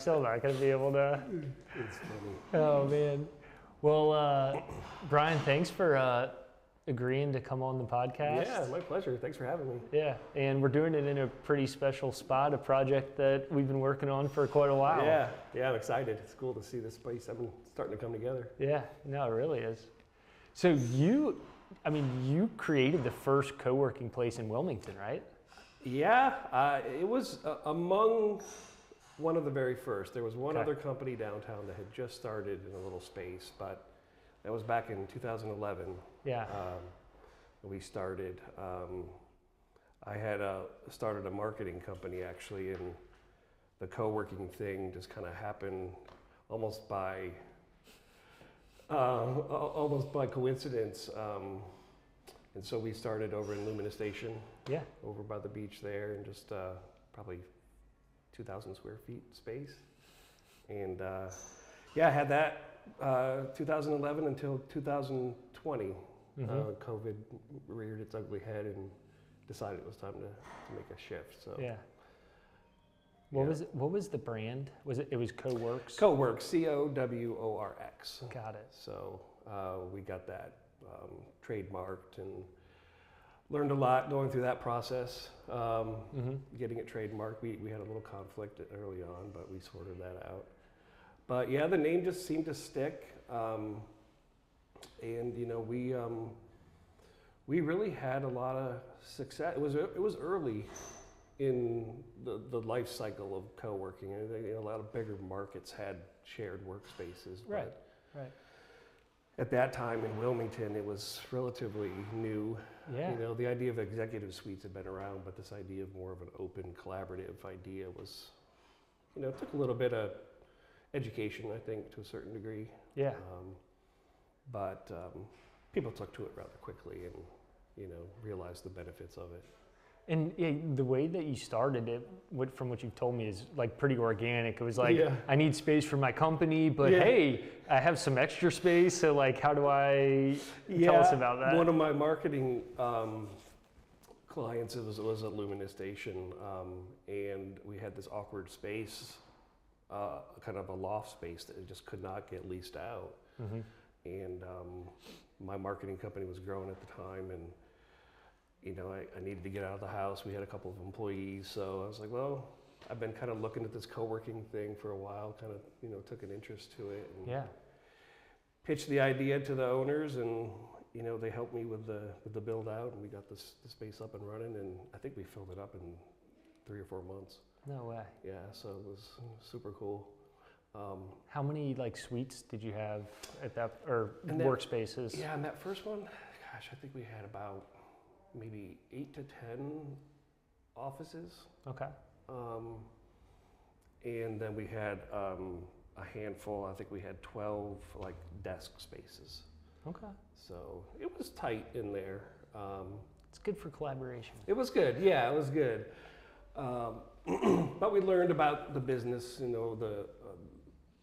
Still not going to be able to. It's funny. Oh, man. Well, Bryan, thanks for agreeing to come on the podcast. Yeah, my pleasure. Thanks for having me. Yeah, and we're doing it in a pretty special spot, a project that we've been working on for quite a while. Yeah, I'm excited. It's cool to see this place starting to come together. Yeah, no, it really is. So you created the first co-working place in Wilmington, right? Yeah, it was among one of the very first. There was one Okay. other company downtown that had just started in a little space, but that was back in 2011. Yeah. We started. I had started a marketing company actually, and the co-working thing just kind of happened almost by coincidence. And so we started over in Lumina Station, Yeah. over by the beach there, and just probably 2,000 square feet space. And I had that 2011 until 2020. COVID reared its ugly head and decided it was time to make a shift. So Yeah. What was the brand? It was CoWorx? CoWorx, CoWorx. Got it. So we got that trademarked and learned a lot going through that process. Getting it trademarked, we had a little conflict early on, but we sorted that out. But yeah, the name just seemed to stick. And you know, we really had a lot of success. It was early in the life cycle of co-working. And a lot of bigger markets had shared workspaces. Right. At that time in Wilmington, it was relatively new. Yeah. You know, the idea of executive suites had been around, but this idea of more of an open, collaborative idea was, you know, it took a little bit of education, I think, to a certain degree. Yeah. But people took to it rather quickly and, you know, realized the benefits of it. And yeah, the way that you started it, from what you've told me, is like pretty organic. It was like, Yeah. I need space for my company, but Yeah. hey, I have some extra space. So like, how do I tell us about that? One of my marketing clients was at Lumina Station, and we had this awkward space, kind of a loft space that just could not get leased out. And my marketing company was growing at the time, and you know, I needed to get out of the house. We had a couple of employees, so I was like, well, I've been kind of looking at this co-working thing for a while, kind of, you know, took an interest to it. And Yeah. pitched the idea to the owners, and, you know, they helped me with the build out, and we got the space up and running, and I think we filled it up in 3 or 4 months. No way. Yeah, so it was super cool. How many like suites did you have at that, or And that- workspaces? Yeah, and that first one, gosh, I think we had about maybe 8 to 10 offices. Okay. And then we had a handful, I think we had 12 like desk spaces. Okay. So it was tight in there. It's good for collaboration. It was good, yeah, it was good. But we learned about the business, you know,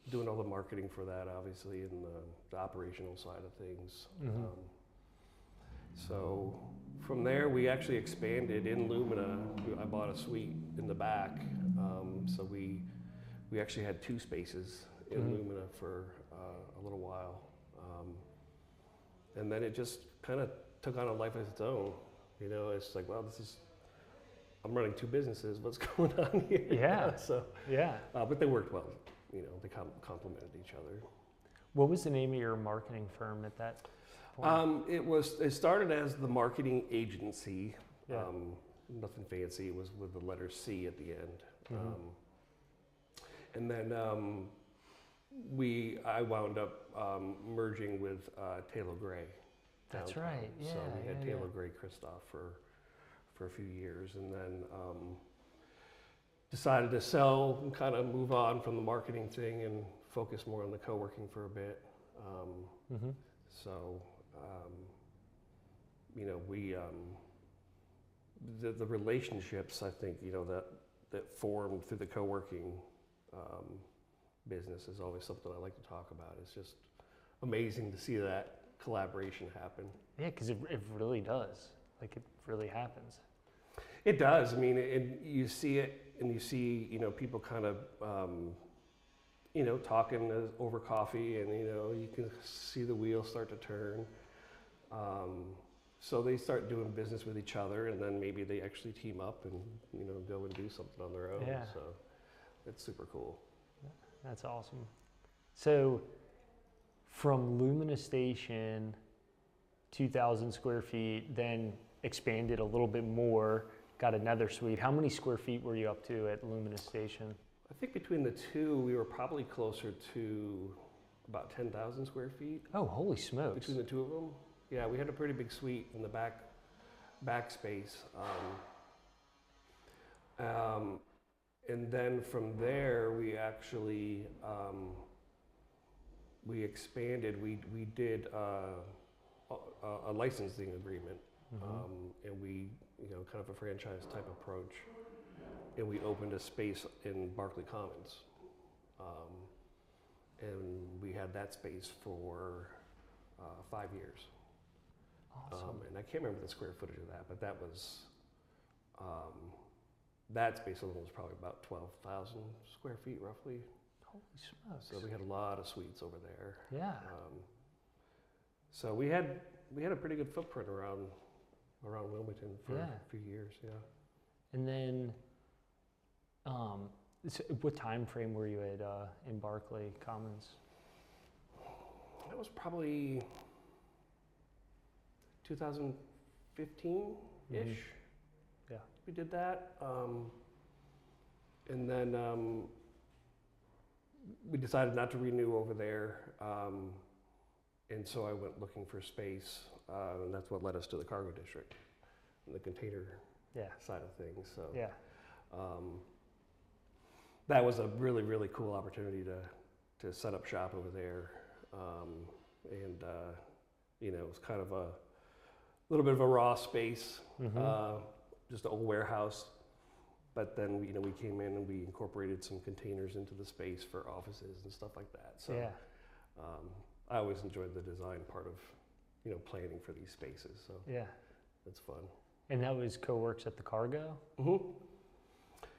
doing all the marketing for that, obviously, and the operational side of things. So from there, we actually expanded in Lumina. I bought a suite in the back, so we actually had 2 spaces in Lumina for a little while, and then it just kind of took on a life of its own. You know, it's like, well, I'm running 2 businesses. What's going on here? Yeah. So Yeah. but they worked well. You know, they complemented each other. What was the name of your marketing firm at that point? It started as the marketing agency. Yeah. Nothing fancy. It was with the letter C at the end. And then I wound up merging with Taylor Gray. That's downtown. right. Yeah. So we had yeah, Taylor Gray Kristof for a few years, and then decided to sell and kind of move on from the marketing thing and focus more on the co-working for a bit. So, you know, the relationships, I think, you know, that formed through the co-working business is always something I like to talk about. It's just amazing to see that collaboration happen. Yeah, because it really does. Like, it really happens. It does. I mean, you see it, and you see, you know, people kind of talking over coffee, and you can see the wheels start to turn. So they start doing business with each other, and then maybe they actually team up and go and do something on their own. Yeah. So it's super cool. That's awesome. So from Lumina Station, 2,000 square feet, then expanded a little bit more, got another suite. How many square feet were you up to at Lumina Station? I think between the two, we were probably closer to about 10,000 square feet. Oh, holy smokes. Between the two of them. Yeah, we had a pretty big suite in the back space. And then from there, we actually, we expanded. We did a licensing agreement, and we, kind of a franchise type approach. And we opened a space in Barclay Commons. And we had that space for 5 years. Awesome. And I can't remember the square footage of that, but that was, that space alone was probably about 12,000 square feet roughly. Holy smokes. So we had a lot of suites over there. Yeah. So we had a pretty good footprint around Wilmington for a few years, yeah. And then, so what time frame were you at in Barclay Commons? That was probably 2015-ish. Yeah. We did that. And then we decided not to renew over there. And so I went looking for space. And that's what led us to the cargo district and the container side of things. So that was a really, really cool opportunity to set up shop over there. And it was kind of a little bit of a raw space, just an old warehouse. But then we came in and we incorporated some containers into the space for offices and stuff like that. So I always enjoyed the design part of planning for these spaces. So it's fun. And that was CoWorx at the cargo?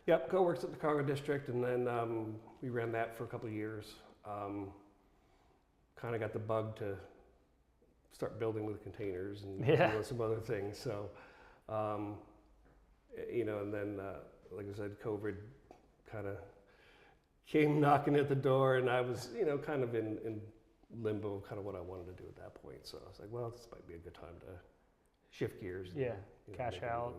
Yep, CoWorx at the cargo district, and then we ran that for a couple of years. Kind of got the bug to start building with containers and some other things. So, and then like I said, COVID kind of came knocking at the door, and I was kind of in limbo, kind of what I wanted to do at that point. So I was like, well, this might be a good time to shift gears. And, cash out.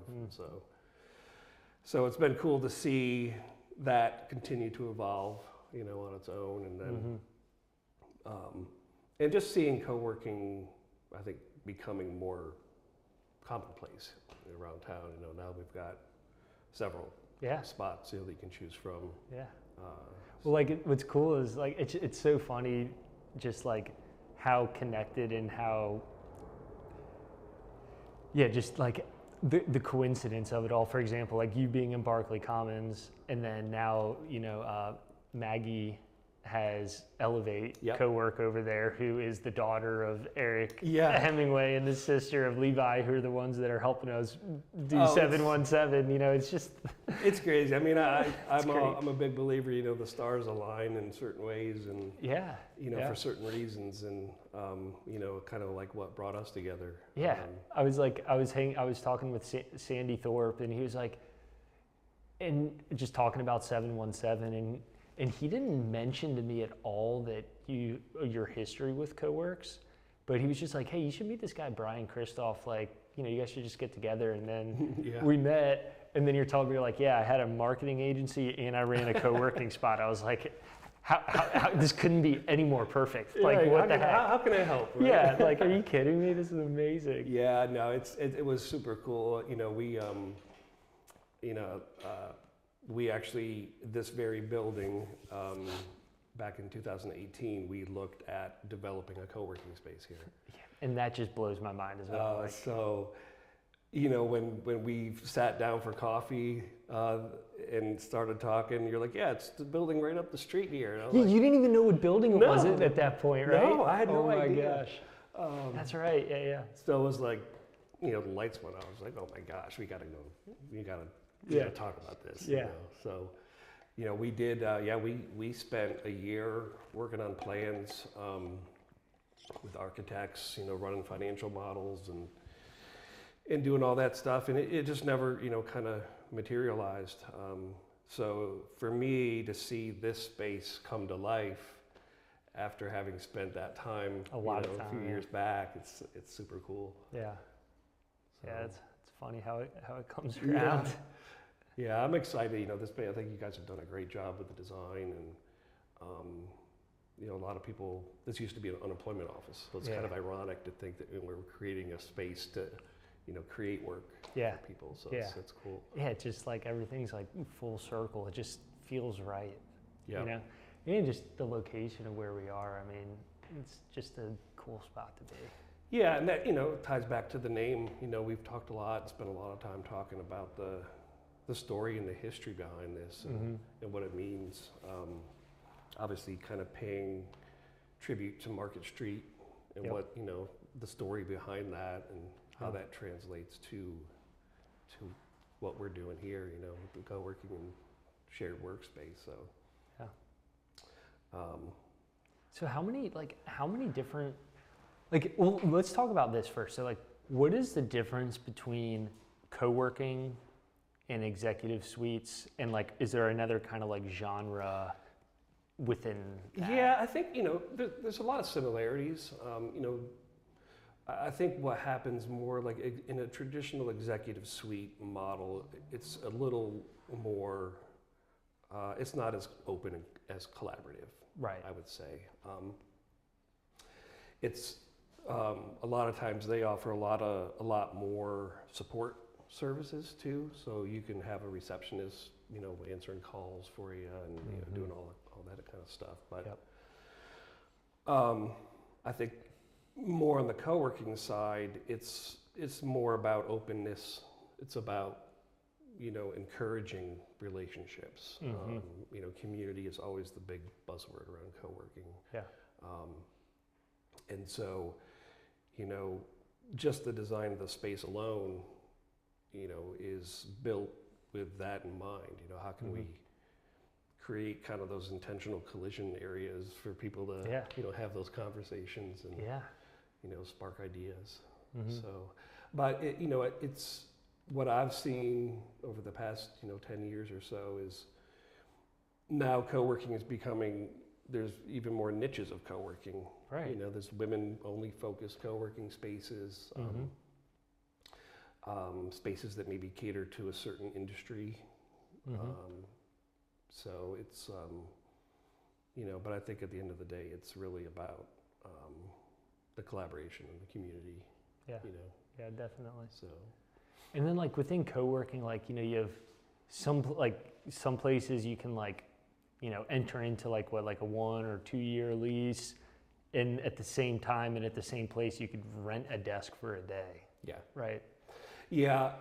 So it's been cool to see that continue to evolve, on its own, and then and just seeing co-working, I think, becoming more commonplace around town. Now we've got several spots that you can choose from. Well, what's cool is it's so funny, just how connected and how just the coincidence of it all. For example, you being in Barclay Commons, and then now Maggie has Elevate Co-work over there, who is the daughter of Eric Hemingway and the sister of Levi, who are the ones that are helping us do 717. It's just it's crazy. I mean, I'm a big believer. The stars align in certain ways, and for certain reasons, and kind of like what brought us together. I was talking with Sandy Thorpe, and he was and just talking about 717, and he didn't mention to me at all that your history with CoWorx, but he was just hey, you should meet this guy Bryan Kristof. You guys should just get together. And then we met, and then you're telling me I had a marketing agency and I ran a co-working spot. I was like, how this couldn't be any more perfect. What the heck? How can I help? Right? Are you kidding me? This is amazing. Yeah, no, it was super cool. We actually, this very building, back in 2018, we looked at developing a co-working space here. And that just blows my mind as well. So, when we sat down for coffee and started talking, you're like, it's the building right up the street here. And I was you didn't even know what building it was at that point, right? No, I had no idea. Oh my gosh. That's right, So it was the lights went on. I was like, oh my gosh, we gotta talk about this. So, we did, we spent a year working on plans with architects, running financial models and doing all that stuff. And it just never, kind of materialized. So for me to see this space come to life after having spent that time, a few years back, it's super cool. Yeah. So, yeah, it's funny how it comes around. Yeah, I'm excited. This I think you guys have done a great job with the design, and a lot of people. This used to be an unemployment office, so it's kind of ironic to think that we're creating a space to, create work for people. So it's cool. Yeah, it's just like everything's like full circle. It just feels right. Yeah. And just the location of where we are. I mean, it's just a cool spot to be. Yeah, and that ties back to the name. We've talked a lot, spent a lot of time talking about the story and the history behind this and what it means. Obviously, kind of paying tribute to Market Street and what the story behind that and how that translates to what we're doing here. The co-working and shared workspace. So so how many different well, let's talk about this first. So what is the difference between co-working and executive suites, and is there another kind of genre within that? Yeah, I think there's a lot of similarities. I think what happens more in a traditional executive suite model, it's a little more. It's not as open as collaborative. Right. I would say it's a lot of times they offer a lot more support services too, so you can have a receptionist, answering calls for you and doing all that kind of stuff. But I think more on the co-working side, it's more about openness. It's about encouraging relationships. Community is always the big buzzword around co-working. Yeah. And so, just the design of the space alone, is built with that in mind. How can we create kind of those intentional collision areas for people to, have those conversations and, spark ideas. So, but it's what I've seen over the past, 10 years or so is now co-working is becoming, there's even more niches of co-working. Right. There's women-only focused co-working spaces, spaces that maybe cater to a certain industry. So it's, but I think at the end of the day, it's really about the collaboration and the community. Yeah. Yeah, definitely. So. And then within co-working, you have some places you can enter into a 1 or 2 year lease, and at the same time and at the same place you could rent a desk for a day. Yeah. Right. Yeah.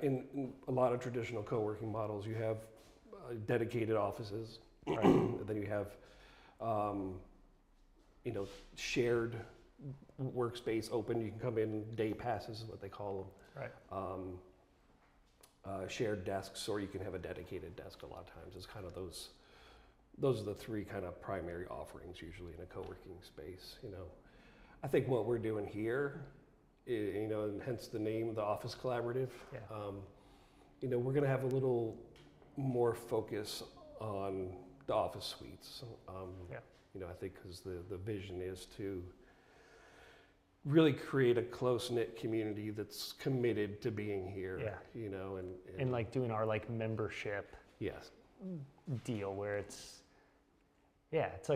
In a lot of traditional co-working models, you have dedicated offices, right. And then you have shared workspace open. You can come in, day passes is what they call them. Right. Shared desks, or you can have a dedicated desk. A lot of times, it's kind of those are the three kind of primary offerings usually in a co-working space. I think what we're doing here, and hence the name, the Office Collaborative. Yeah. We're going to have a little more focus on the office suites. I think because the vision is to really create a close-knit community that's committed to being here. Yeah. And doing our membership. Yes. Deal where it's it's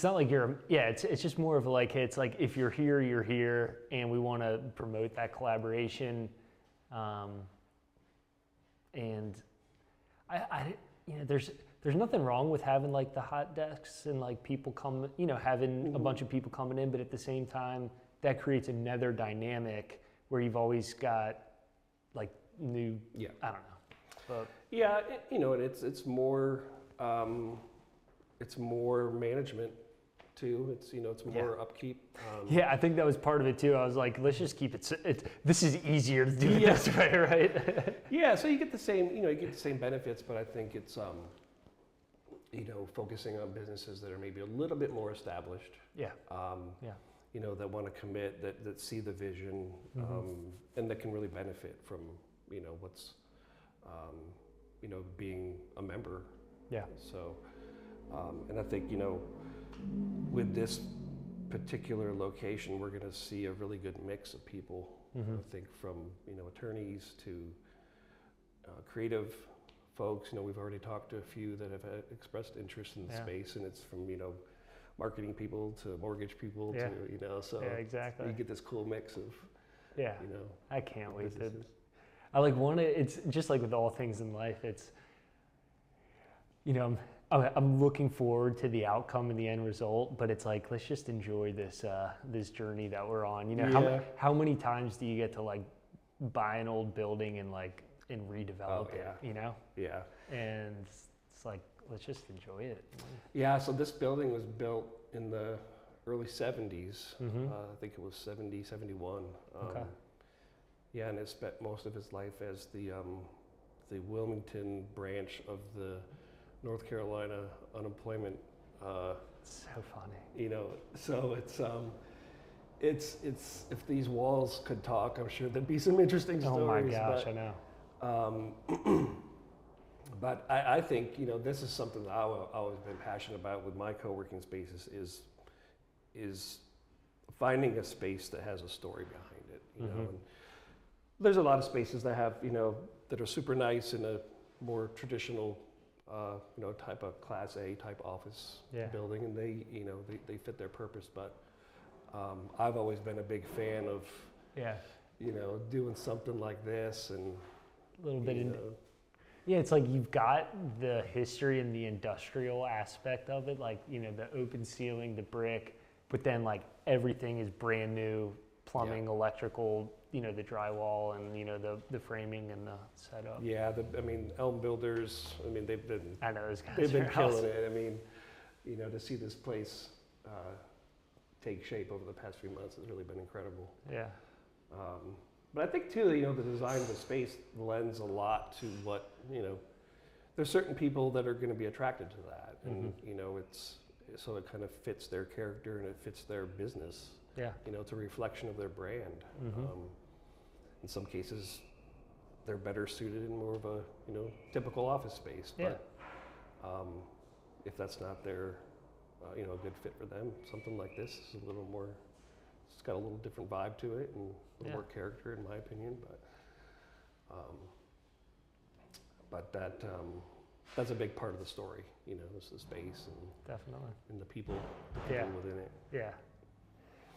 not it's just more of hey, it's if you're here, and we want to promote that collaboration, and I there's nothing wrong with having the hot desks and people come, having a bunch of people coming in, but at the same time that creates another dynamic where you've always got new, I don't know. But yeah, and it's more management too. It's it's more upkeep. Yeah, I think that was part of it too. I was like, let's just keep it. This is easier to do it this way, right? Yeah, so you get the same you get the same benefits, but I think it's focusing on businesses that are maybe a little bit more established. Yeah. That want to commit, that see the vision, and that can really benefit from what's being a member. Yeah. So, and I think with this particular location, we're going to see a really good mix of people. I think from attorneys to creative folks. We've already talked to a few that have expressed interest in the space, and it's from marketing people to mortgage people to so exactly. you get this cool mix of I can't wait to. I like it's just like with all things in life. It's I'm looking forward to the outcome and the end result, but it's like, let's just enjoy this this journey that we're on. How many times do you get to like buy an old building and redevelop it? Yeah. And it's like, let's just enjoy it. Yeah. So this building was built in the early 70s. I think it was 70, 71. Okay. Yeah, and it spent most of its life as the Wilmington branch of the North Carolina unemployment. So funny. So it's if these walls could talk, I'm sure there'd be some interesting stories. Oh my gosh, I know. But I think this is something that I've always been passionate about with my co-working spaces is finding a space that has a story behind it. And there's a lot of spaces that have that are super nice in a more traditional type of Class A type office building, and they fit their purpose. But I've always been a big fan of doing something like this and a little bit it's like you've got the history and the industrial aspect of it, like the open ceiling, the brick, but then like everything is brand new, plumbing, electrical, the drywall and the framing and the setup. Yeah, Elm Builders. They've been. I know those guys. They've been killing it. To see this place take shape over the past few months has really been incredible. Yeah. But I think too, the design of the space lends a lot to what There's certain people that are going to be attracted to that, and so it kind of fits their character and it fits their business. Yeah. It's a reflection of their brand. In some cases, they're better suited in more of a typical office space. But if that's not their a good fit for them, something like this is a little more. It's got a little different vibe to it and a little more character, in my opinion. But that's a big part of the story. Is the space and definitely and the people within it. Yeah.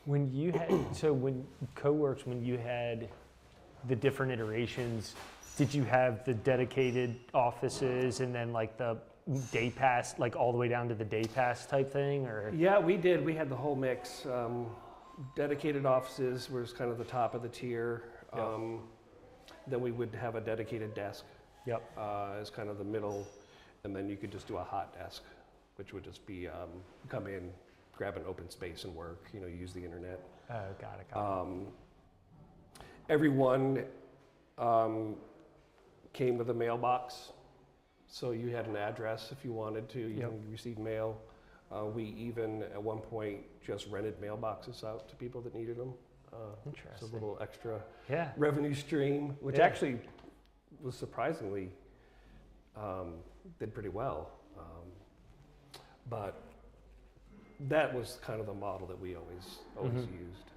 When you had when CoWorx, when you had the different iterations, did you have the dedicated offices and then like the day pass, like all the way down to the day pass type thing, or? Yeah, we did. We had the whole mix. Dedicated offices was kind of the top of the tier. Then we would have a dedicated desk. As kind of the middle, and then you could just do a hot desk, which would just be come in, grab an open space and work. Use the internet. Oh, got it. Everyone came with a mailbox, so you had an address if you wanted to. You can receive mail. We even at one point just rented mailboxes out to people that needed them. Interesting. It's a little extra revenue stream, which actually was surprisingly did pretty well. But that was kind of the model that we always used.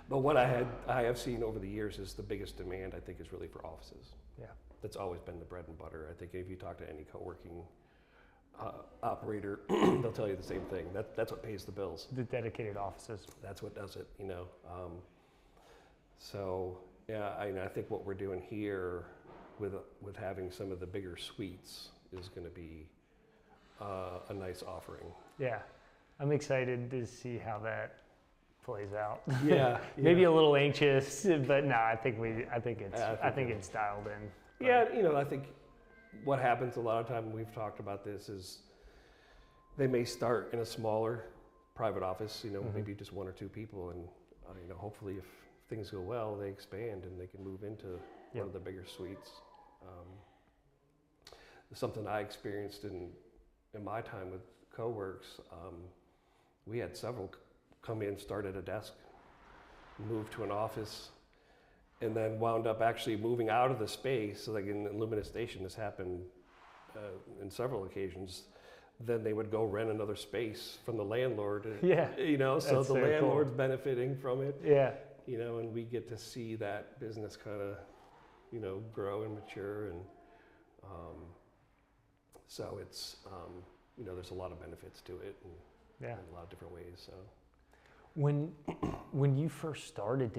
But what I have seen over the years is the biggest demand, I think, is really for offices. Yeah. That's always been the bread and butter. I think if you talk to any co-working operator, they'll tell you the same thing. That's what pays the bills. The dedicated offices. That's what does it, So yeah, I think what we're doing here with having some of the bigger suites is going to be a nice offering. Yeah, I'm excited to see how that plays out. Yeah, maybe a little anxious, but no, I think it's dialed in. Yeah, I think what happens a lot of time, we've talked about this, is they may start in a smaller private office, Mm-hmm. maybe just 1 or 2 people, and hopefully if things go well, they expand and they can move into Yep. one of the bigger suites. Something I experienced in my time with CoWorx, we had several come in, start at a desk, move to an office, and then wound up actually moving out of the space. So like in Lumina Station, this happened in several occasions. Then they would go rent another space from the landlord. Yeah. So That's the very cool. landlord's benefiting from it. Yeah. And we get to see that business kind of, grow and mature, and so it's, there's a lot of benefits to it, and Yeah. in a lot of different ways. So When you first started,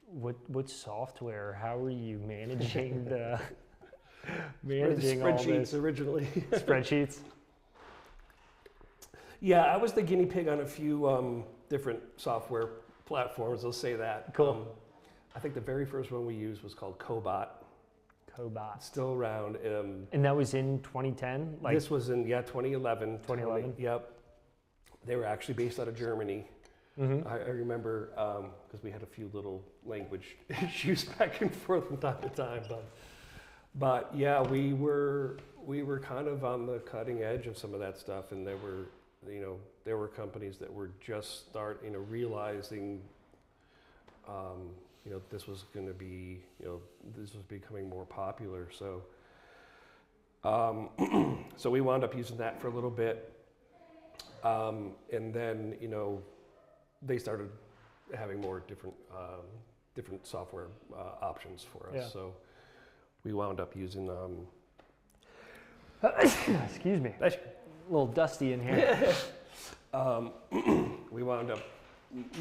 what software? How were you managing the managing all spreadsheets this? originally. Spreadsheets. Yeah, I was the guinea pig on a few different software platforms. I'll say that. Cool. I think the very first one we used was called Cobot. Cobot. Still around. And that was in 2010. This was in 2011. 2011? Yep. They were actually based out of Germany. Mm-hmm. I remember because we had a few little language issues back and forth from time to time, but yeah, we were kind of on the cutting edge of some of that stuff, and there were companies that were just realizing this was going to be this was becoming more popular, so so we wound up using that for a little bit, and then they started having more different software options for us. Yeah. So we wound up using. Excuse me. A little dusty in here. We wound up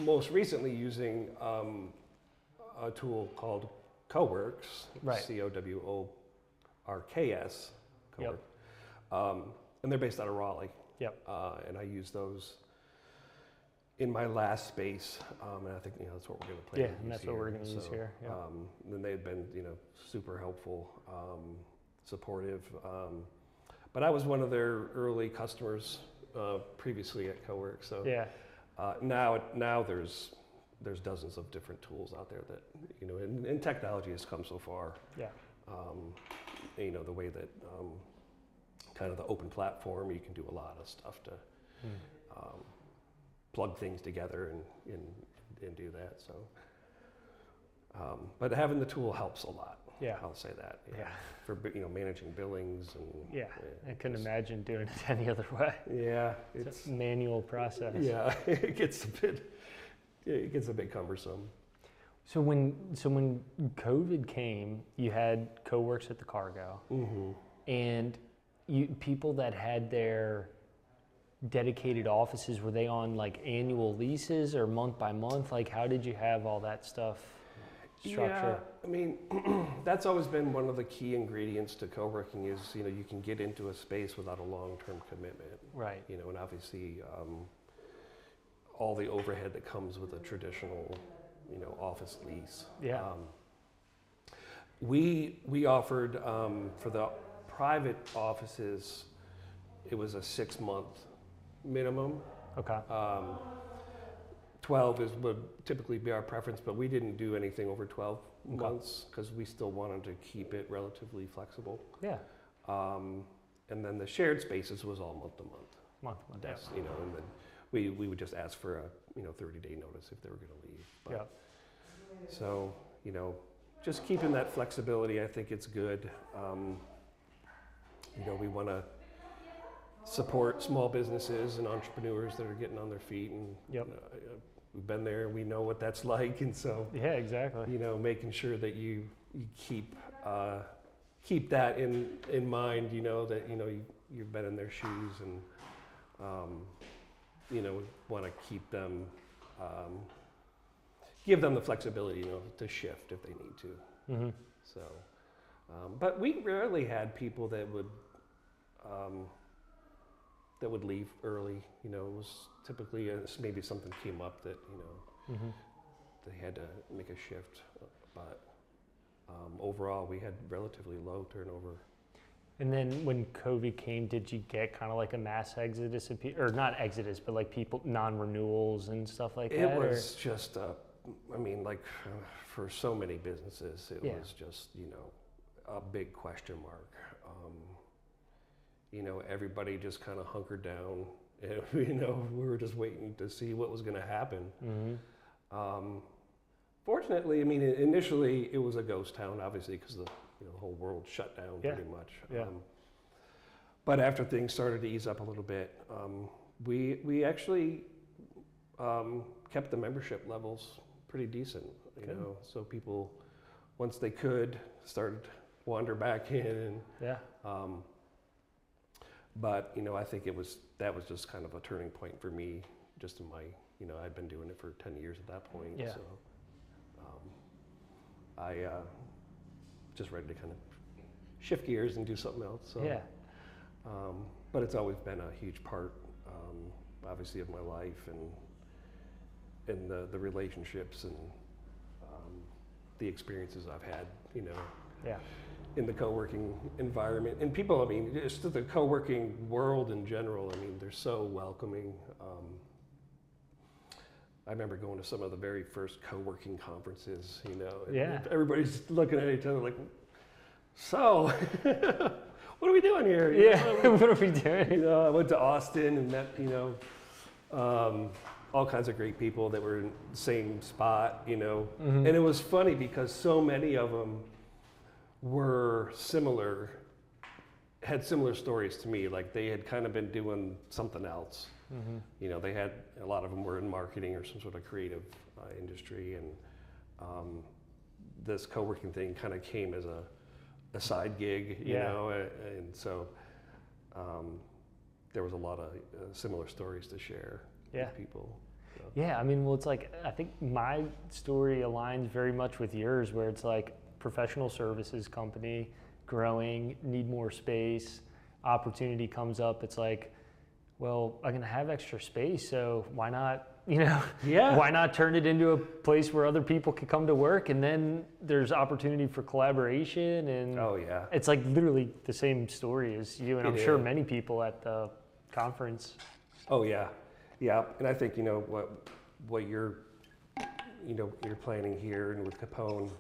most recently using a tool called CoWorx. Right. CoWorks. Yep. And they're based out of Raleigh. Yep. And I use those in my last space, and I think that's what we're going to play. Yeah, and that's what we're going to use here. Yeah. And they've been super helpful, supportive. But I was one of their early customers previously at CoWork. So Yeah. now there's dozens of different tools out there that and technology has come so far. Yeah. The way that kind of the open platform, you can do a lot of stuff to plug things together and do that. So, but having the tool helps a lot. Yeah. I'll say that. Yeah. For managing billings and. Yeah. I couldn't imagine doing it any other way. Yeah, It's a manual process. Yeah, it gets a bit cumbersome. So when COVID came, you had CoWorx at the Cargo, Mm-hmm. and people that had their dedicated offices, were they on like annual leases or month by month? Like, how did you have all that stuff structured? Yeah, that's always been one of the key ingredients to co-working is, you can get into a space without a long-term commitment. Right. And obviously all the overhead that comes with a traditional, office lease. Yeah. We offered, for the private offices, it was a 6-month minimum. Okay. 12 would typically be our preference, but we didn't do anything over 12 Okay. months because we still wanted to keep it relatively flexible. Yeah. And then the shared spaces was all month to month. Month. That's, and then we would just ask for a 30-day notice if they were going to leave. But, Yeah. So, just keeping that flexibility, I think it's good. We want to support small businesses and entrepreneurs that are getting on their feet, and Yep. We've been there, we know what that's like, and so Yeah, exactly. making sure that you keep that in mind, that you've been in their shoes, and want to keep them, give them the flexibility, to shift if they need to. Mm-hmm. So, but we rarely had people that would leave early. It was typically maybe something came up that Mm-hmm. they had to make a shift. But overall, we had relatively low turnover. And then when COVID came, did you get kind of like a mass exodus of people, or not exodus, but like people, non-renewals and stuff like that? It was just, I mean, like for so many businesses, it was just, you know, a big question mark. You know, everybody just kind of hunkered down, and, you know, we were just waiting to see what was going to happen. Fortunately, I mean, initially it was a ghost town, obviously, because the whole world shut down pretty much. But after things started to ease up a little bit, we actually kept the membership levels pretty decent. You know, so people, once they could, started to wander back in. And, but you know, I think that was just kind of a turning point for me, just in my, you know, I'd been doing it for 10 years at that point. So I just ready to kind of shift gears and do something else. So, but it's always been a huge part, obviously, of my life, and the relationships and the experiences I've had, you know, in the co-working environment. And people, I mean, just the co-working world in general, I mean, they're so welcoming. I remember going to some of the very first co-working conferences, you know, and everybody's looking at each other like, so, what are we doing here? You know, what are we doing? You know, I went to Austin and met, you know, all kinds of great people that were in the same spot, you know. And it was funny because so many of them were had similar stories to me. Like they had kind of been doing something else. You know, a lot of them were in marketing or some sort of creative industry, and this co-working thing kind of came as a side gig, you know, and so there was a lot of similar stories to share with people. So. Yeah, I mean, well, it's like, I think my story aligns very much with yours, where it's like professional services company, growing, need more space, opportunity comes up, it's like, well, I'm gonna have extra space, so why not, you know, why not turn it into a place where other people can come to work, and then there's opportunity for collaboration, and it's like literally the same story as you, and I'm sure many people at the conference. Oh yeah, and I think, you know, what you're planning here and with Capone,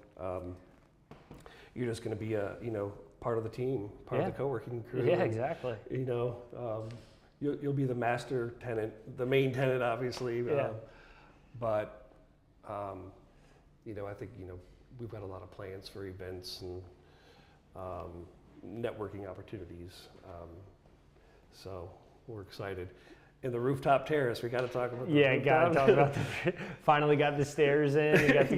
you're just gonna be a, you know, part of the team, part of the co-working crew. Yeah, exactly. You know, you'll be the master tenant, the main tenant, obviously. But you know, I think, you know, we've got a lot of plans for events and networking opportunities. So we're excited. And the rooftop terrace, we got to talk about. Got to talk about. Finally got the stairs in. You got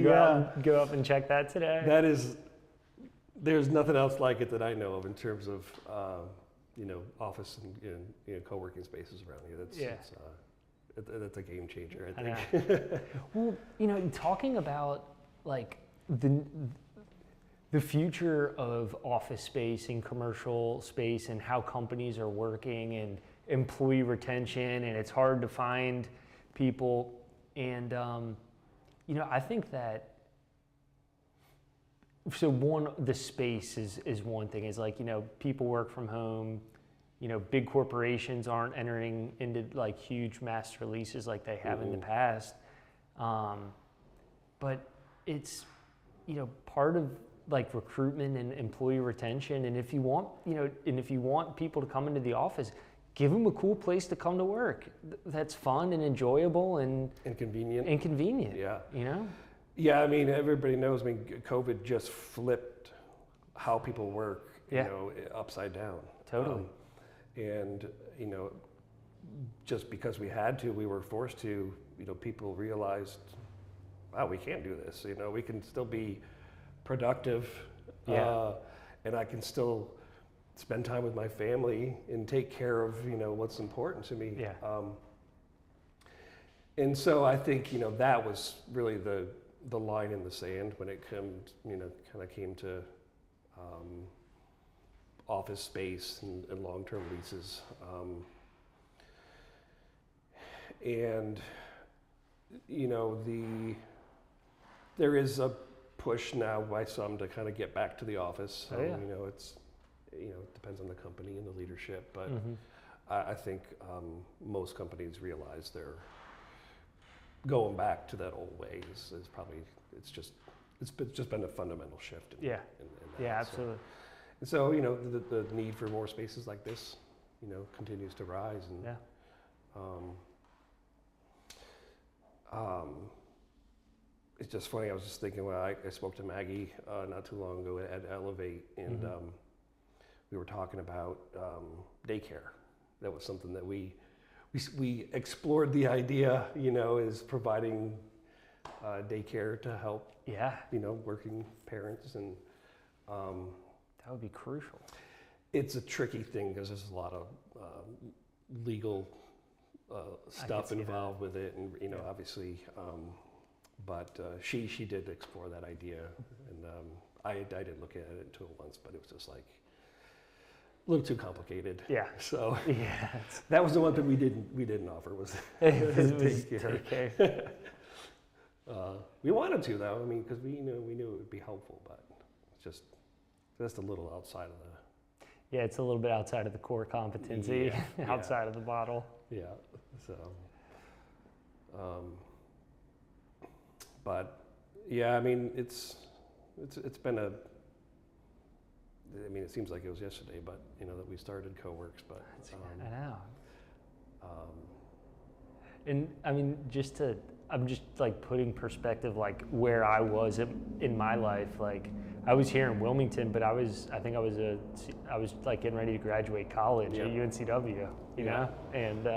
to go up and check that today. That is. There's nothing else like it that I know of in terms of, you know, office and you know, co-working spaces around here. That's a game changer, I think. Well, you know, talking about like the future of office space and commercial space and how companies are working and employee retention, and it's hard to find people. And, you know, I think that, so the space is one thing. Is like, you know, people work from home, you know, big corporations aren't entering into like huge master leases like they have in the past. But it's, you know, part of like recruitment and employee retention. And if you want, you know, if you want people to come into the office, give them a cool place to come to work. That's fun and enjoyable and convenient. Yeah. You know? Yeah, I mean, everybody knows, I mean, COVID just flipped how people work, you know, upside down. Totally. And, you know, just because we had to, we were forced to, you know, people realized, wow, we can't do this. You know, we can still be productive, and I can still spend time with my family and take care of, you know, what's important to me. And so I think, you know, that was really the line in the sand when it comes, you know, kind of came to office space and long-term leases. And, you know, there is a push now by some to kind of get back to the office. You know, it depends on the company and the leadership, but I think most companies realize they're going back to that old way is probably, it's just been a fundamental shift. In that. Yeah, absolutely. So the need for more spaces like this, continues to rise. And it's just funny. I was just thinking, I spoke to Maggie not too long ago at Elevate, and we were talking about daycare. That was something that we explored the idea, is providing daycare to help, working parents, and that would be crucial. It's a tricky thing because there's a lot of legal stuff involved with it, and obviously, but she did explore that idea, and I did look at it too once, but it was just like a little too complicated. Yeah. So that was the one thing we didn't offer was daycare. We wanted to though. I mean, because we knew it would be helpful, but it's just a little outside of the. Yeah, it's a little bit outside of the core competency, outside of the model. Yeah. So. But yeah, I mean, it's been a. I mean, it seems like it was yesterday, but that we started CoWorx, but I know. And I mean, I'm just like putting perspective, like where I was in my life. Like I was here in Wilmington, but I was like getting ready to graduate college at UNCW, you know, and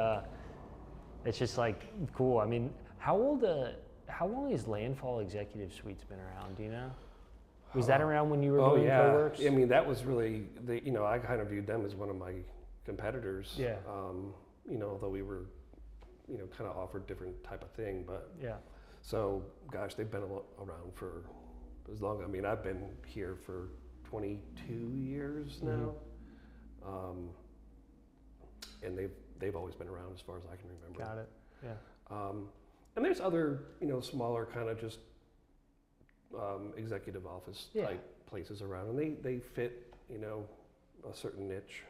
it's just like cool. I mean, how long has Landfall Executive Suites been around? Do you know? Was that around when you were doing CoWorx? I mean, that was really, I kind of viewed them as one of my competitors. Yeah. Although we were, kind of offered different type of thing, but so, gosh, they've been around for as long. I mean, I've been here for 22 years now, and they've always been around as far as I can remember. Got it. Yeah. And there's other, smaller kind of just executive office type places around, and they fit, a certain niche.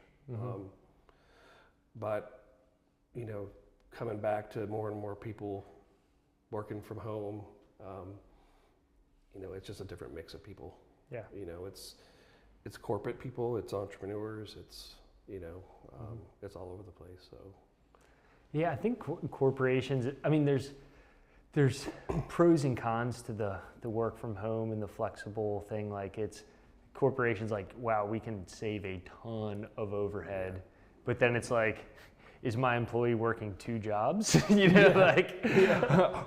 But, coming back to more and more people working from home, it's just a different mix of people. Yeah. It's corporate people, it's entrepreneurs, it's, it's all over the place. So. Yeah, I think corporations, I mean, there's pros and cons to the work from home and the flexible thing. Like it's corporations like, wow, we can save a ton of overhead, but then it's like, is my employee working 2 jobs?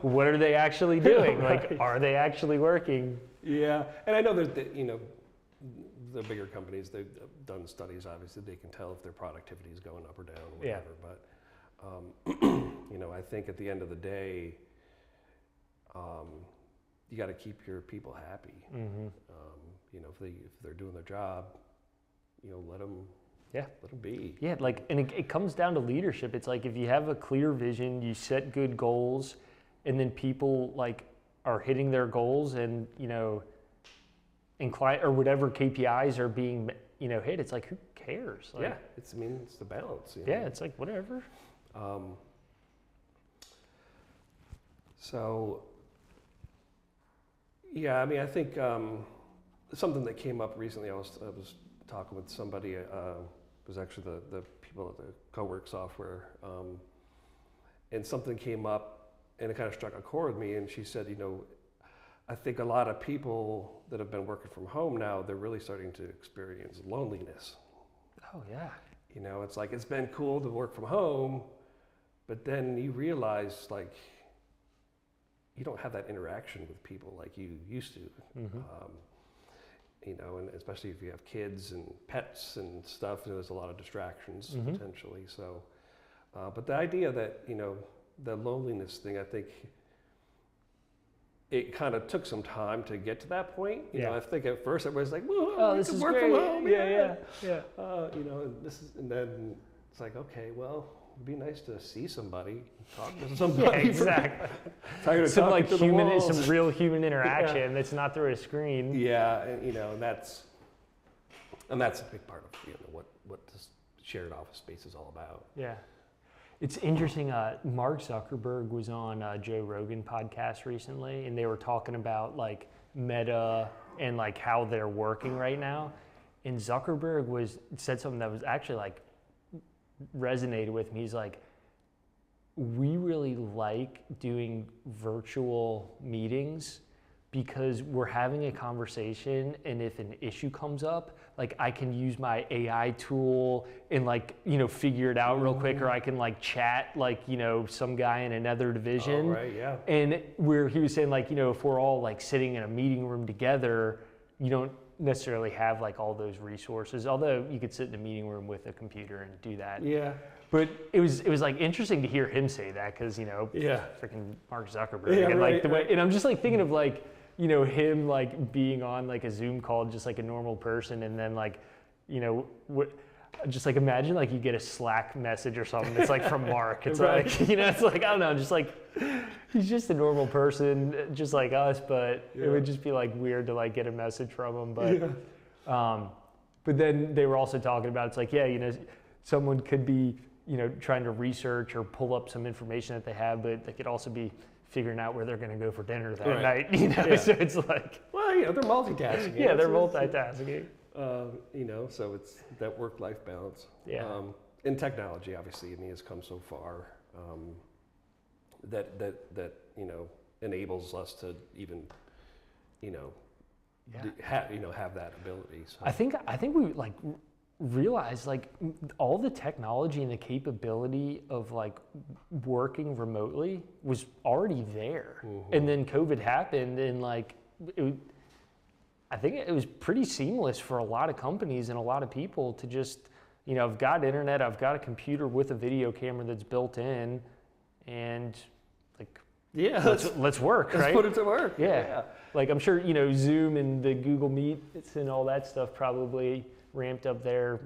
What are they actually doing? Right. Like, are they actually working? Yeah, and I know that the bigger companies, they've done studies. Obviously, they can tell if their productivity is going up or down, or whatever. But I think at the end of the day, you got to keep your people happy. If they're doing their job, let them. Yeah, let them be. Yeah, and it comes down to leadership. It's like if you have a clear vision, you set good goals, and then people are hitting their goals, and and client or whatever KPIs are being hit. It's like, who cares? It's the balance. Yeah, it's like whatever. So. Yeah, I mean, I think something that came up recently. I was talking with somebody. It was actually the people at the CoWork software, and something came up, and it kind of struck a chord with me. And she said, I think a lot of people that have been working from home now, they're really starting to experience loneliness. Oh yeah. It's like it's been cool to work from home, but then you realize you don't have that interaction with people like you used to. And especially if you have kids and pets and stuff, there's a lot of distractions potentially. So, but the idea that, the loneliness thing, I think it kind of took some time to get to that point. I think at first everybody's like, "Whoa, this is work great. from home." Yeah. And then it's like, okay, well, it'd be nice to see somebody, talk to somebody. Yeah, exactly. Some real human interaction that's not through a screen. Yeah, and that's, And that's a big part of what this shared office space is all about. Yeah. It's interesting. Mark Zuckerberg was on Joe Rogan podcast recently, and they were talking about like Meta and like how they're working right now. And Zuckerberg said something that was actually like resonated with me. He's like, we really like doing virtual meetings because we're having a conversation, and if an issue comes up, like I can use my AI tool and like, figure it out real quick, or I can like chat like, some guy in another division. Oh, right, yeah. And where he was saying like, if we're all like sitting in a meeting room together, you don't necessarily have like all those resources, although you could sit in a meeting room with a computer and do that. Yeah. But it was like interesting to hear him say that, because freaking Mark Zuckerberg, Yeah, and right, like the way, right. and I'm just like thinking of like him like being on like a Zoom call just like a normal person, and then like just like imagine like you get a Slack message or something that's like from Mark. It's Right. like it's like I don't know, just like he's just a normal person just like us, but it would just be like weird to like get a message from him. But then they were also talking about, it's like someone could be trying to research or pull up some information that they have, but they could also be figuring out where they're going to go for dinner that night. So it's like, well, they're multitasking. yeah, they're multitasking. So it's that work-life balance. Yeah. And technology, obviously, has come so far that enables us to even have that ability. So. I think we like realized like all the technology and the capability of like working remotely was already there. Mm-hmm. And then COVID happened, and like I think it was pretty seamless for a lot of companies and a lot of people to just I've got internet, I've got a computer with a video camera that's built in, and like let's work. Let's right? put it to work. Yeah. Like I'm sure Zoom and the Google Meets and all that stuff probably ramped up their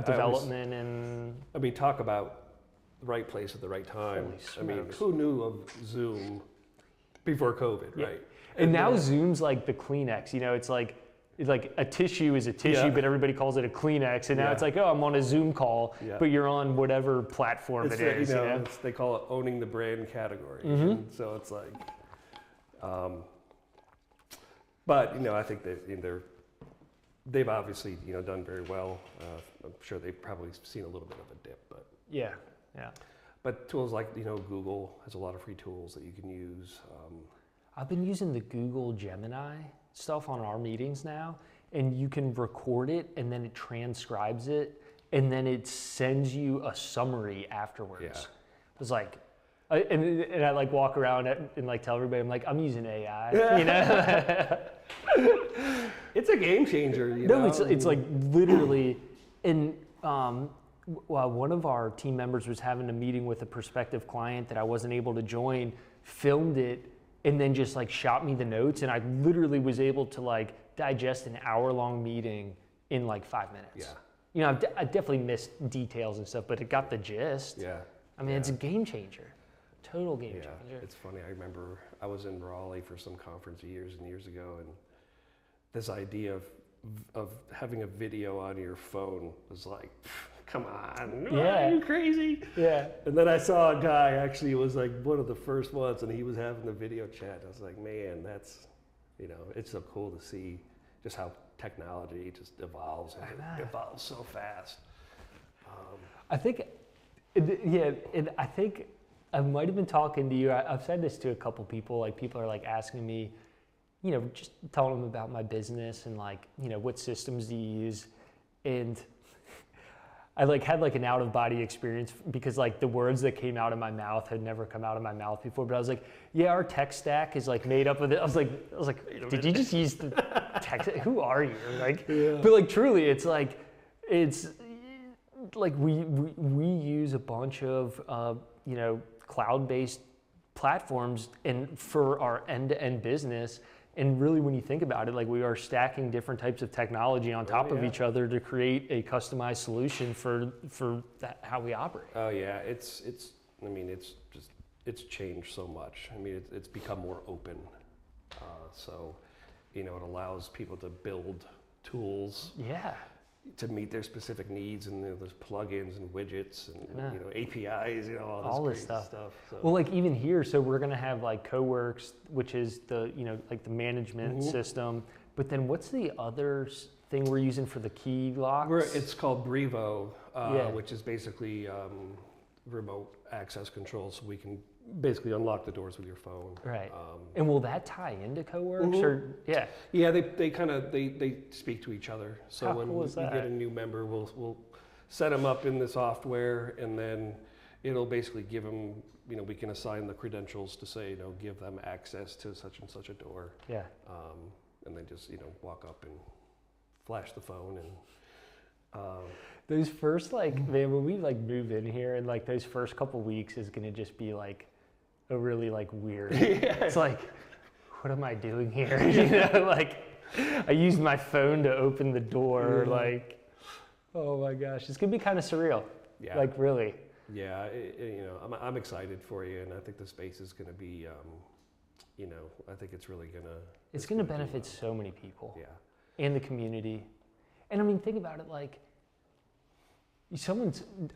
development. Talk about the right place at the right time. Who knew of Zoom before COVID, right? And now Zoom's like the Kleenex. It's like a tissue is a tissue, but everybody calls it a Kleenex. And now it's like, oh, I'm on a Zoom call, but you're on whatever platform it is. They call it owning the brand category. Mm-hmm. And so it's like, but I think that they've obviously done very well. I'm sure they've probably seen a little bit of a dip, but yeah. But tools like Google has a lot of free tools that you can use. I've been using the Google Gemini stuff on our meetings now, and you can record it, and then it transcribes it, and then it sends you a summary afterwards. Yeah. It's like, and I like walk around and like tell everybody, I'm like, I'm using AI. It's a game changer. No, it's like literally, and one of our team members was having a meeting with a prospective client that I wasn't able to join, filmed it, and then just like shot me the notes, and I literally was able to like digest an hour-long meeting in like 5 minutes. Yeah. I definitely missed details and stuff, but it got the gist. Yeah. It's a game changer, total game changer. It's funny. I remember I was in Raleigh for some conference years and years ago, and this idea of having a video on your phone was like, come on, are you crazy? Yeah. And then I saw a guy, actually, it was like one of the first ones, and he was having the video chat. I was like, man, that's, it's so cool to see just how technology just evolves. It evolves so fast. I think, I think I might have been talking to you. I've said this to a couple people. Like people are like asking me, just telling them about my business and like, what systems do you use? And I like had like an out of body experience because like the words that came out of my mouth had never come out of my mouth before. But I was like, yeah, our tech stack is like made up of it. I was like, did you just use the tech? Who are you? Like, but like truly, it's like we use a bunch of cloud-based platforms and for our end-to-end business. And really, when you think about it, like we are stacking different types of technology on top of each other to create a customized solution for how we operate. Oh yeah, it's changed so much. It's become more open. So, it allows people to build tools Yeah. to meet their specific needs, and there's plugins and widgets and Yeah. APIs, all this crazy stuff. So. Well, like even here, so we're gonna have like CoWorx, which is the like the management system. But then what's the other thing we're using for the key locks? It's called Brevo, which is basically remote access control, so we can basically unlock the doors with your phone. Right. And will that tie into CoWorx or yeah? Yeah, they speak to each other. So How when cool we is that? get a new member, we'll set them up in the software, and then it'll basically give them, we can assign the credentials to say, give them access to such and such a door. Yeah. And then just, walk up and flash the phone and those first man, when we move in here, and those first couple weeks is gonna just be a really weird. It's what am I doing here? I used my phone to open the door. Oh my gosh, it's gonna be kind of surreal. Yeah. Really. Yeah, I'm excited for you, and I think the space is gonna be, I think it's really gonna. It's gonna benefit so many people. Yeah. And the community. And I mean, think about it, I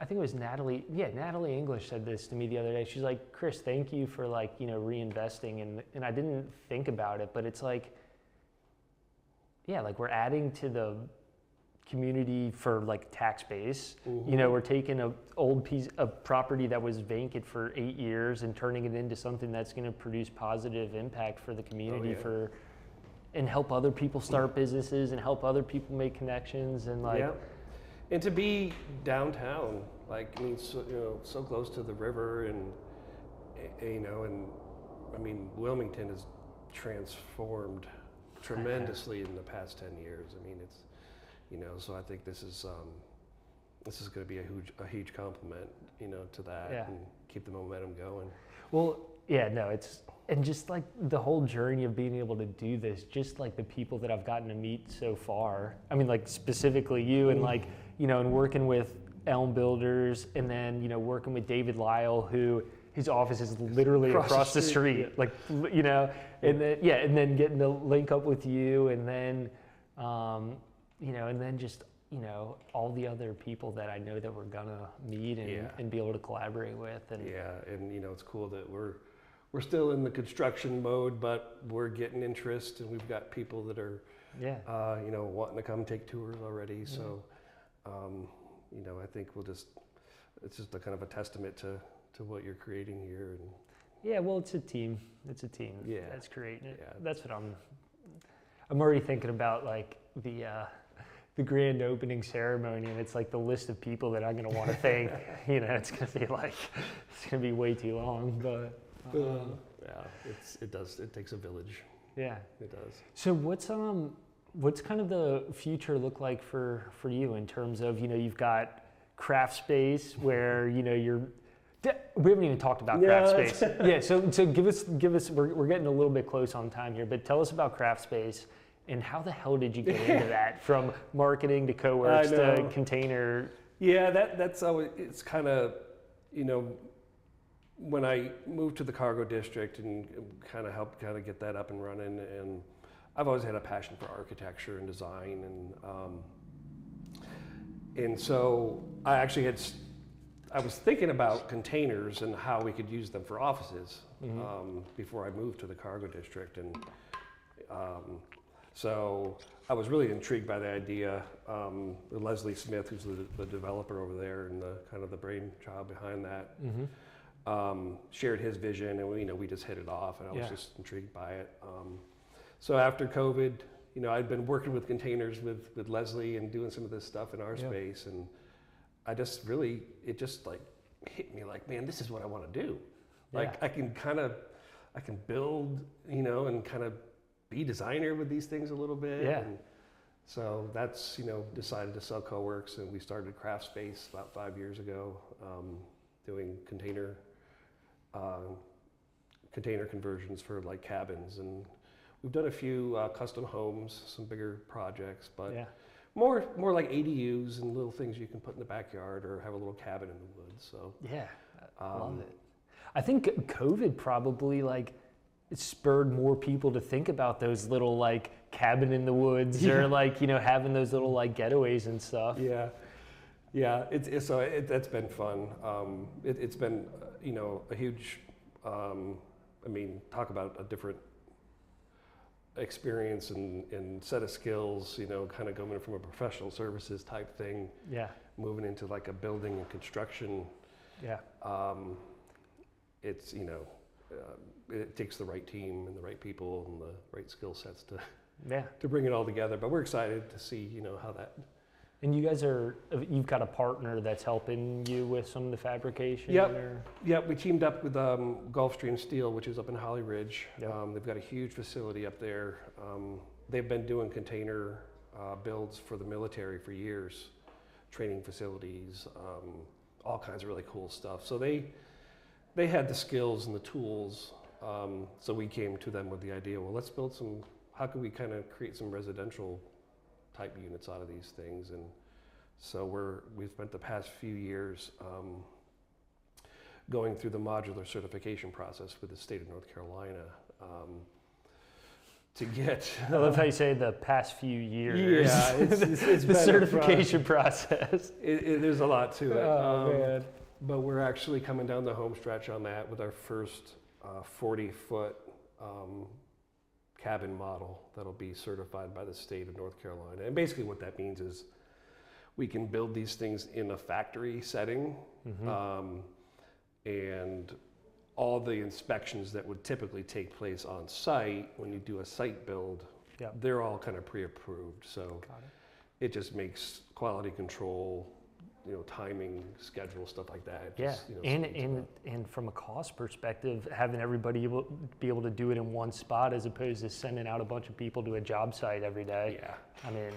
think it was Natalie English said this to me the other day. She's like, Chris, thank you for reinvesting. And I didn't think about it, but it's we're adding to the community for tax base. We're taking an old piece of property that was vacant for 8 years and turning it into something that's going to produce positive impact for the community and help other people start businesses and help other people make connections and And to be downtown, so close to the river, and Wilmington has transformed tremendously in the past 10 years. So I think this is going to be a huge compliment, to that, and keep the momentum going. Well, and just the whole journey of being able to do this, just the people that I've gotten to meet so far. I mean, specifically you, and and working with Elm Builders, and then working with David Lyle, who his office is literally across the street. And then getting to link up with you, and then and then just all the other people that I know that we're gonna meet and be able to collaborate with. And it's cool that we're still in the construction mode, but we're getting interest, and we've got people that are wanting to come take tours already. So I think it's just a kind of a testament to what you're creating here. And well, it's a team. Yeah. That's creating it. Yeah. That's what I'm already thinking about, the grand opening ceremony, and it's the list of people that I'm going to want to thank. It's going to be it's going to be way too long, but it takes a village. Yeah, it does. So what's kind of the future look like for you in terms of you've got craft space where we haven't even talked about craft space. Yeah, so give us we're getting a little bit close on time here, but tell us about craft space. And how the hell did you get into that, from marketing to CoWorx to container? Yeah, that's always, it's kind of, when I moved to the cargo district and kind of helped get that up and running, and I've always had a passion for architecture and design, and so I was thinking about containers and how we could use them for offices before I moved to the cargo district, and so I was really intrigued by the idea. Leslie Smith, who's the developer over there and the kind of the brainchild behind that, shared his vision, and we just hit it off, and I was just intrigued by it. So after COVID, I'd been working with containers with Leslie and doing some of this stuff in our space, and I just really, it just hit me man, this is what I want to do. I can build, and kind of be designer with these things a little bit. Yeah. And so that's, decided to sell CoWorx, and we started Craft Space about 5 years ago, doing container conversions for cabins, and we've done a few custom homes, some bigger projects, but more like ADUs and little things you can put in the backyard or have a little cabin in the woods. So I love it. I think COVID probably spurred more people to think about those little like cabin in the woods or like, you know, having those little like getaways and stuff. Yeah, that's been fun. It's been, you know, a huge, I mean, talk about a different experience and set of skills, you know, kind of going from a professional services type thing, moving into like a building and construction. It's, you know, it takes the right team and the right people and the right skill sets to bring it all together. But we're excited to see, you know, how that. And you guys you've got a partner that's helping you with some of the fabrication? Yep, we teamed up with Gulfstream Steel, which is up in Holly Ridge. They've got a huge facility up there. They've been doing container builds for the military for years, training facilities, all kinds of really cool stuff. So they had the skills and the tools, so we came to them with the idea, well, let's build how can we kind of create some residential type units out of these things. And so we've spent the past few years going through the modular certification process with the state of North Carolina to get. I love how you say the past few years. Yeah, it's the certification process. There's a lot to it. Oh, man. But we're actually coming down the home stretch on that with our first 40-foot cabin model that'll be certified by the state of North Carolina. And basically what that means is we can build these things in a factory setting, and all the inspections that would typically take place on site when you do a site build, they're all kind of pre-approved. So it just makes quality control, you know, timing, schedule, stuff like that. And from a cost perspective, having everybody be able to do it in one spot as opposed to sending out a bunch of people to a job site every day. I mean,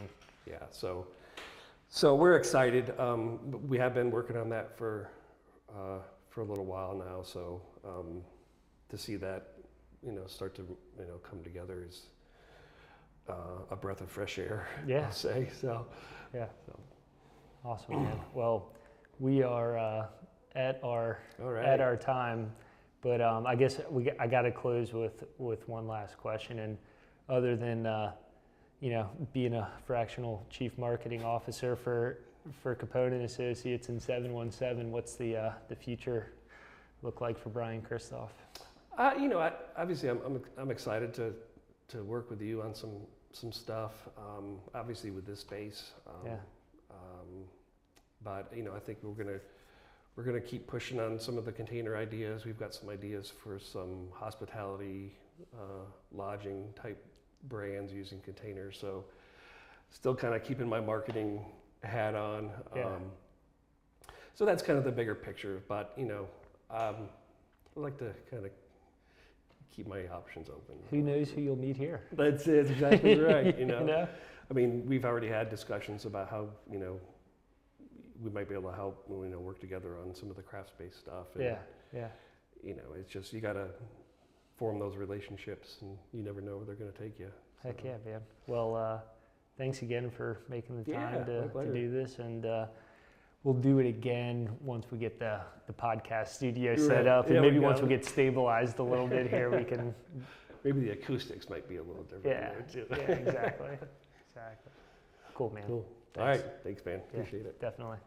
so we're excited. We have been working on that for a little while now. So to see that, you know, start to, you know, come together is a breath of fresh air. I'll say so. Awesome, man. Well, we are at our time, but I guess I got to close with one last question. And other than you know, being a fractional chief marketing officer for Component Associates and 717, what's the future look like for Bryan Kristof? You know, obviously I'm excited to work with you on some stuff. Obviously with this space. But you know, I think we're gonna keep pushing on some of the container ideas. We've got some ideas for some hospitality, lodging type brands using containers. So still kind of keeping my marketing hat on. So that's kind of the bigger picture. But you know, I like to kind of keep my options open. Who knows who you'll meet here? That's exactly right. You know, I mean, we've already had discussions about how, you know, we might be able to help, you know, work together on some of the craft space stuff. And, you know, it's just, you got to form those relationships and you never know where they're going to take you. So. Heck yeah, man. Well, thanks again for making the time to do this. And we'll do it again once we get the podcast studio set up. And maybe once we get stabilized a little bit here, we can. Maybe the acoustics might be a little different there too. Exactly. Cool, man. Cool. All right. Thanks, man. Appreciate it. Definitely.